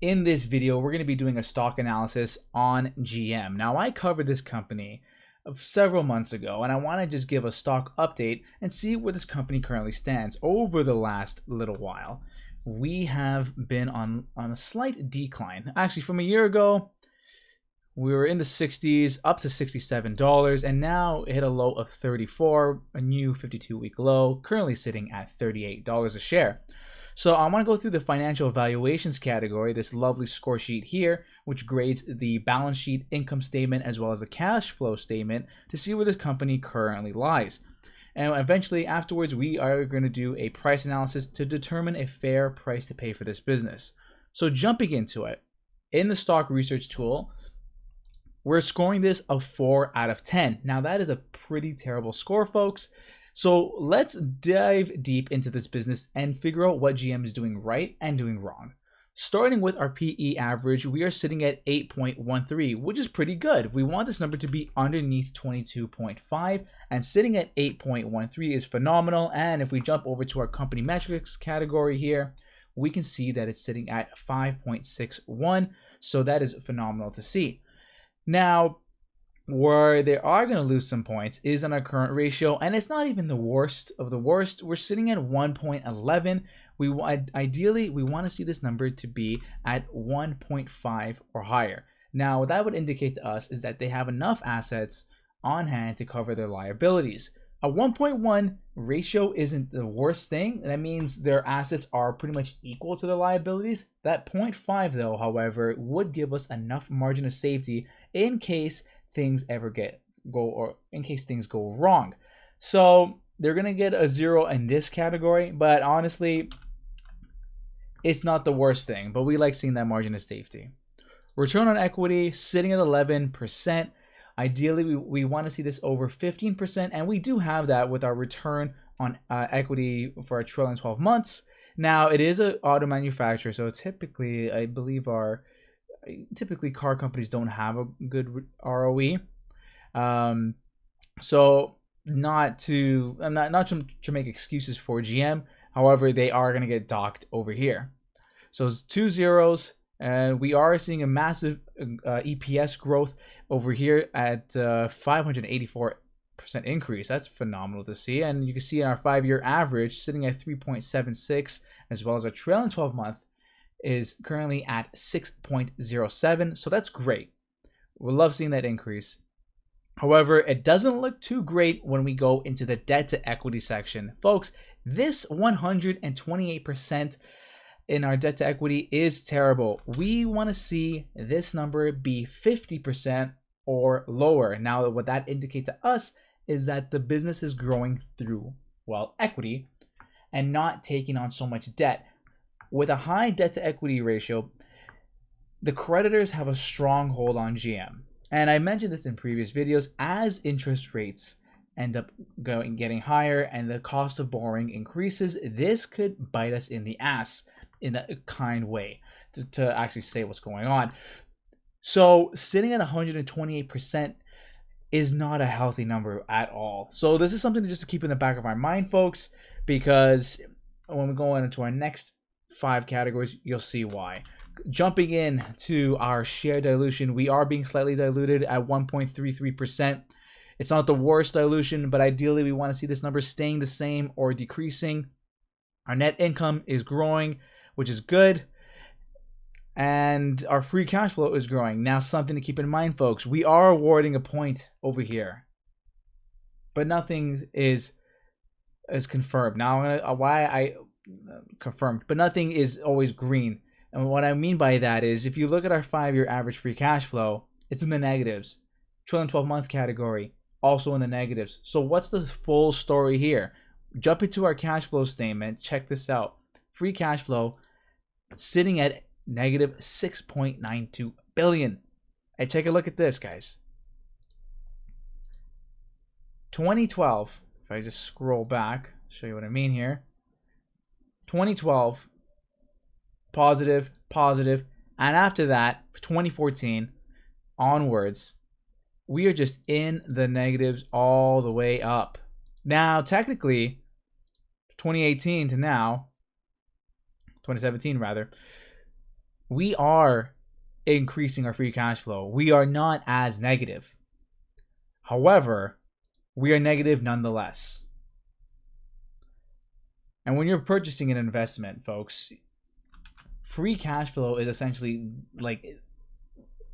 In this video, we're going to be doing a stock analysis on GM. Now, I covered this company several months ago, and I want to just give a stock update and see where this company currently stands over the last little while. We have been on a slight decline. Actually, from a year ago, we were in the 60s, up to $67, and now it hit a low of 34, a new 52-week low, currently sitting at $38 a share. So I want to go through the financial evaluations category, this lovely score sheet here, which grades the balance sheet, income statement, as well as the cash flow statement to see where this company currently lies. And eventually afterwards, we are going to do a price analysis to determine a fair price to pay for this business. So jumping into it, in the stock research tool, we're scoring this a 4 out of 10. Now that is a pretty terrible score, folks. So let's dive deep into this business and figure out what GM is doing right and doing wrong. Starting with our PE average, we are sitting at 8.13, which is pretty good. We want this number to be underneath 22.5, and sitting at 8.13 is phenomenal. And if we jump over to our company metrics category here, we can see that it's sitting at 5.61, so that is phenomenal to see. Now, where they are going to lose some points is on our current ratio, and it's not even the worst of the worst. We're sitting at 1.11. Ideally we want to see this number to be at 1.5 or higher. Now, what that would indicate to us is that they have enough assets on hand to cover their liabilities. A 1.1 ratio isn't the worst thing. That means their assets are pretty much equal to their liabilities. That 0.5 though, however, would give us enough margin of safety in case things go wrong. So they're gonna get a 0 in this category, but honestly, it's not the worst thing, but we like seeing that margin of safety. Return on equity sitting at 11%. Ideally, we want to see this over 15%, and we do have that with our return on equity for our trailing 12 months. Now, it is an auto manufacturer, so typically, I believe typically car companies don't have a good ROE. So not to make excuses for GM. However, they are going to get docked over here. So it's 2 zeros, and we are seeing a massive EPS growth over here at 584% increase. That's phenomenal to see. And you can see our 5-year average sitting at 3.76, as well as our trailing 12 month is currently at 6.07. So that's great. We love seeing that increase. However, it doesn't look too great when we go into the debt to equity section. Folks, this 128% in our debt to equity is terrible. We want to see this number be 50% or lower. Now, what that indicates to us is that the business is growing through, well, equity and not taking on so much debt. With a high debt to equity ratio, the creditors have a strong hold on GM. And I mentioned this in previous videos, as interest rates end up getting higher and the cost of borrowing increases, this could bite us in the ass in a kind way to actually say what's going on. So sitting at 128% is not a healthy number at all. So this is something just to keep in the back of our mind, folks, because when we go into our next 5 categories, you'll see why. Jumping in to our share dilution, we are being slightly diluted at 1.33%. It's not the worst dilution, but ideally we want to see this number staying the same or decreasing. Our net income is growing, which is good, and our free cash flow is growing. Now, something to keep in mind, folks, we are awarding a point over here, but nothing is confirmed. Now, why I confirmed, but nothing is always green. And what I mean by that is, if you look at our 5-year average free cash flow, it's in the negatives. Trailing 12-month category, also in the negatives. So what's the full story here? Jump into our cash flow statement. Check this out. Free cash flow sitting at negative 6.92 billion. Hey, take a look at this, guys. 2012, if I just scroll back, show you what I mean here. 2012, positive, and after that, 2014 onwards, we are just in the negatives all the way up. Now, technically, 2018 to now, 2017 rather, we are increasing our free cash flow. We are not as negative. However, we are negative nonetheless. And when you're purchasing an investment, folks, free cash flow is essentially like,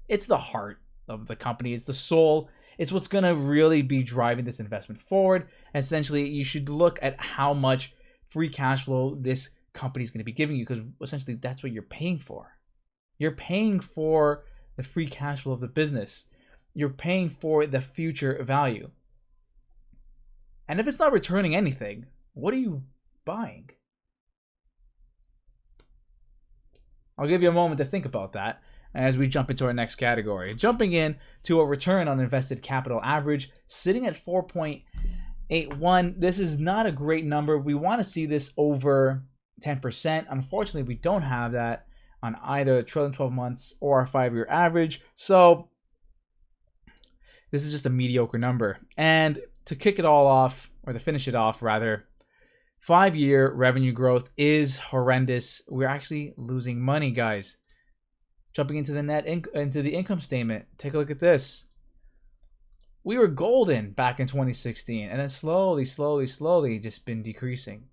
it's the heart of the company. It's the soul. It's what's going to really be driving this investment forward. And essentially, you should look at how much free cash flow this company is going to be giving you, because essentially that's what you're paying for. You're paying for the free cash flow of the business. You're paying for the future value. And if it's not returning anything, what are you buying? I'll give you a moment to think about that as we jump into our next category. Jumping in to a return on invested capital average, sitting at 4.81. This is not a great number. We want to see this over 10%. Unfortunately, we don't have that on either trailing 12 months or a 5-year average. So this is just a mediocre number. And to kick it all off, or to finish it off rather, 5-year revenue growth is horrendous. We're actually losing money, guys. Jumping into the income statement, take a look at this. We were golden back in 2016, and then slowly just been decreasing.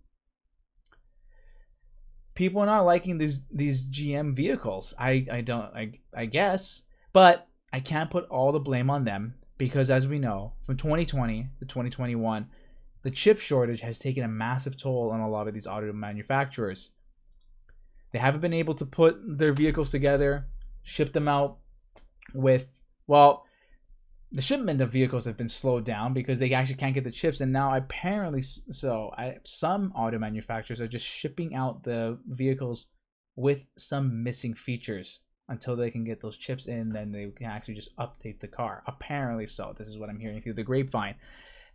People are not liking these GM vehicles. I guess, but I can't put all the blame on them, because as we know, from 2020 to 2021, the chip shortage has taken a massive toll on a lot of these auto manufacturers. They haven't been able to put their vehicles together, ship them out with, well, the shipment of vehicles have been slowed down because they actually can't get the chips. And now apparently some auto manufacturers are just shipping out the vehicles with some missing features until they can get those chips in. Then they can actually just update the car. Apparently so. This is what I'm hearing through the grapevine.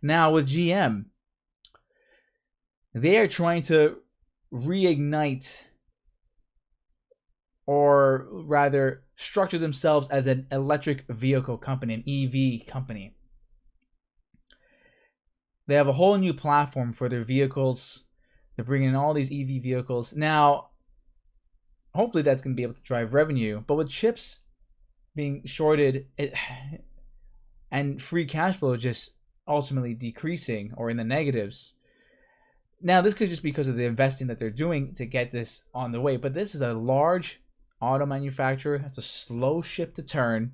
Now with GM, they are trying to reignite, or rather structure themselves as an electric vehicle company, an EV company. They have a whole new platform for their vehicles. They're bringing in all these EV vehicles. Now, hopefully that's going to be able to drive revenue, but with chips being shorted and free cash flow just ultimately decreasing or in the negatives. Now, this could just be because of the investing that they're doing to get this on the way, but this is a large auto manufacturer. It's a slow ship to turn,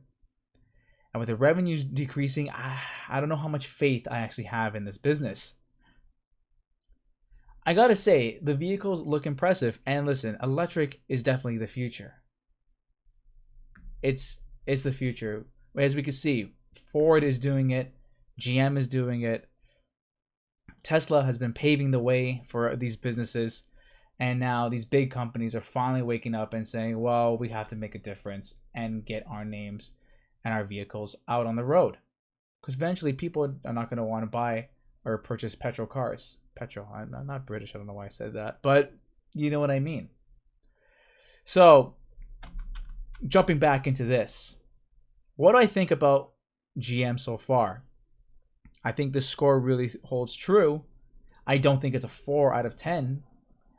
and with the revenues decreasing, I don't know how much faith I actually have in this business. I gotta say, the vehicles look impressive, and listen, electric is definitely the future. It's the future. As we can see, Ford is doing it, GM is doing it, Tesla has been paving the way for these businesses. And now these big companies are finally waking up and saying, well, we have to make a difference and get our names and our vehicles out on the road. Because eventually people are not going to want to buy or purchase petrol cars. I'm not British, I don't know why I said that. But you know what I mean. So, jumping back into this. What do I think about GM so far? I think the score really holds true. I don't think it's a 4 out of 10.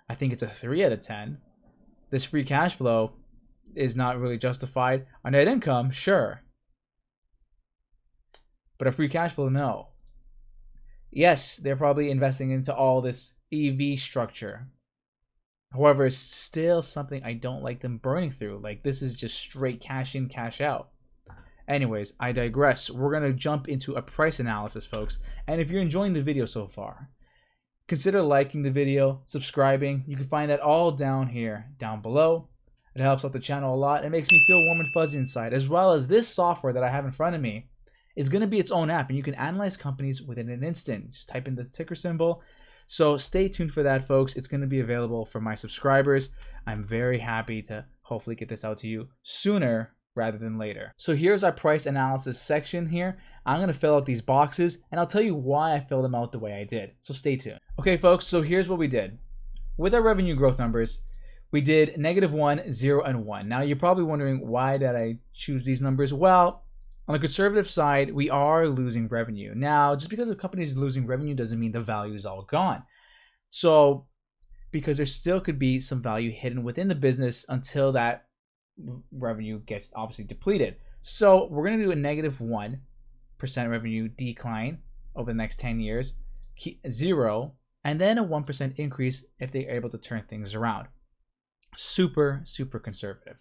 I think it's a 3 out of 10. This free cash flow is not really justified. Our net income, sure. But a free cash flow, no. Yes, they're probably investing into all this EV structure. However, it's still something I don't like them burning through. Like, this is just straight cash in, cash out. Anyways, I digress. We're going to jump into a price analysis, folks. And if you're enjoying the video so far, consider liking the video, subscribing. You can find that all down here, down below. It helps out the channel a lot. It makes me feel warm and fuzzy inside, as well as this software that I have in front of me is going to be its own app, and you can analyze companies within an instant. Just type in the ticker symbol. So stay tuned for that, folks. It's going to be available for my subscribers. I'm very happy to hopefully get this out to you sooner rather than later. So here's our price analysis section here. I'm going to fill out these boxes, and I'll tell you why I filled them out the way I did. So stay tuned. Okay, folks, so here's what we did. With our revenue growth numbers, we did -1, 0, and 1. Now, you're probably wondering, why did I choose these numbers? Well, on the conservative side, we are losing revenue. Now, just because a company is losing revenue doesn't mean the value is all gone. So, because there still could be some value hidden within the business until that revenue gets obviously depleted. So we're going to do a -1% revenue decline over the next 10 years, 0, and then a 1% increase if they're able to turn things around. Super, super conservative.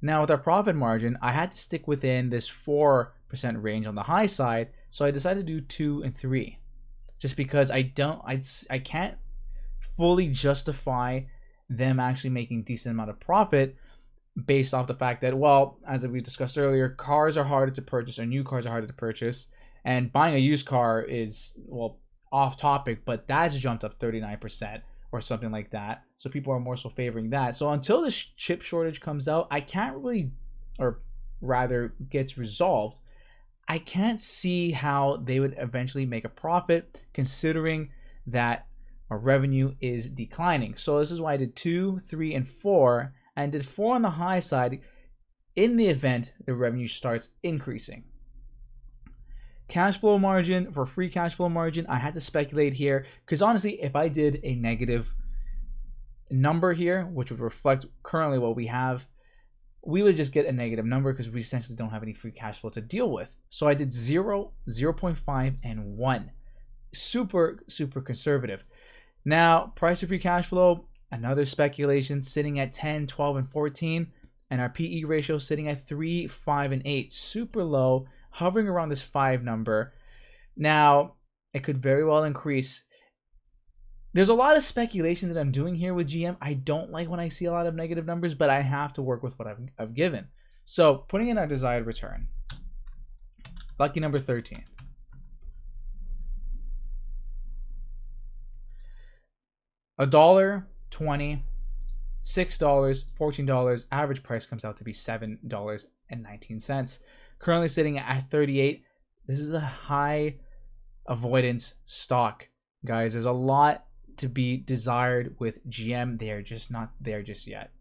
Now with our profit margin, I had to stick within this 4% range on the high side, so I decided to do 2 and 3, just because I can't fully justify them actually making decent amount of profit based off the fact that, well, as we discussed earlier, cars are harder to purchase, or new cars are harder to purchase, and buying a used car is, well, off topic, but that's jumped up 39% or something like that. So people are more so favoring that. So until this chip shortage comes out, I can't really, or rather gets resolved, I can't see how they would eventually make a profit, considering that our revenue is declining. So this is why I did 2, 3, and 4, and did 4 on the high side in the event the revenue starts increasing. Cash flow margin, for free cash flow margin, I had to speculate here, because honestly, if I did a negative number here, which would reflect currently what we have, we would just get a negative number because we essentially don't have any free cash flow to deal with. So I did 0, 0.5, and 1. Super, super conservative. Now, price of free cash flow, another speculation, sitting at 10, 12, and 14, and our PE ratio sitting at 3, 5, and 8. Super low, hovering around this 5 number. Now, it could very well increase. There's a lot of speculation that I'm doing here with GM. I don't like when I see a lot of negative numbers, but I have to work with what I've given. So, putting in our desired return. Lucky number 13. $1, $20, $6, $14. Average price comes out to be $7.19. Currently sitting at 38. This is a high avoidance stock, guys. There's a lot to be desired with GM. They are just not there just yet.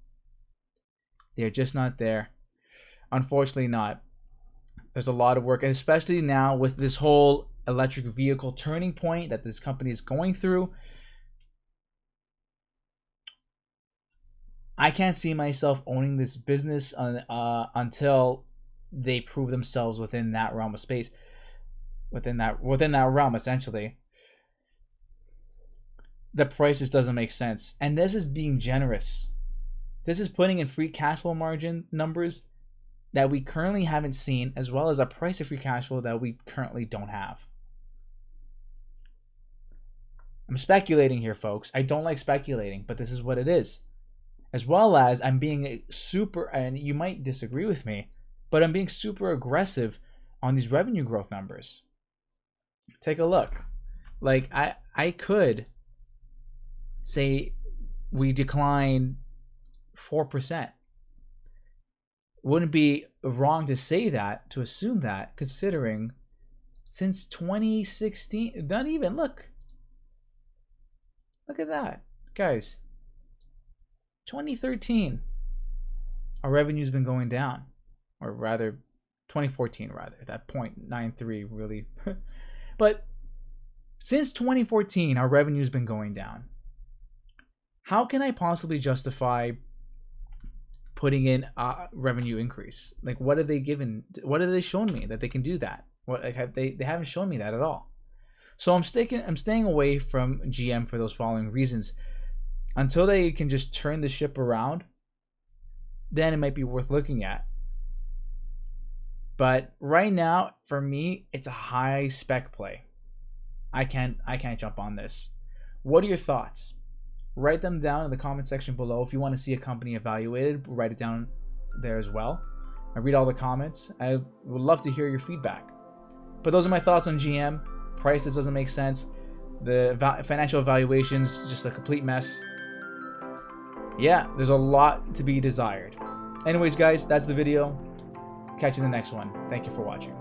They're just not there. Unfortunately not. There's a lot of work, and especially now with this whole electric vehicle turning point that this company is going through. I can't see myself owning this business until they prove themselves within that realm of space, within that realm. Essentially, the price just doesn't make sense, and this is being generous. This is putting in free cash flow margin numbers that we currently haven't seen, as well as a price of free cash flow that we currently don't have. I'm speculating here, folks. I don't like speculating, but this is what it is. As well as I'm being super, and you might disagree with me, but I'm being super aggressive on these revenue growth numbers. Take a look. Like, I could say we decline 4%. Wouldn't be wrong to say that, to assume that, considering since 2016, not even, look at that, guys. 2013, our revenue's been going down, or rather 2014, rather, that 0.93 really. But since 2014, our revenue's been going down. How can I possibly justify putting in a revenue increase? Like, what have they given? What have they shown me that they can do that? What, like, they haven't shown me that at all. So I'm staying away from GM for those following reasons. Until they can just turn the ship around, then it might be worth looking at. But right now, for me, it's a high spec play. I can't jump on this. What are your thoughts? Write them down in the comment section below. If you want to see a company evaluated, write it down there as well. I read all the comments. I would love to hear your feedback. But those are my thoughts on GM. Prices doesn't make sense. The financial evaluations, just a complete mess. Yeah, there's a lot to be desired. Anyways, guys, that's the video. Catch you in the next one. Thank you for watching.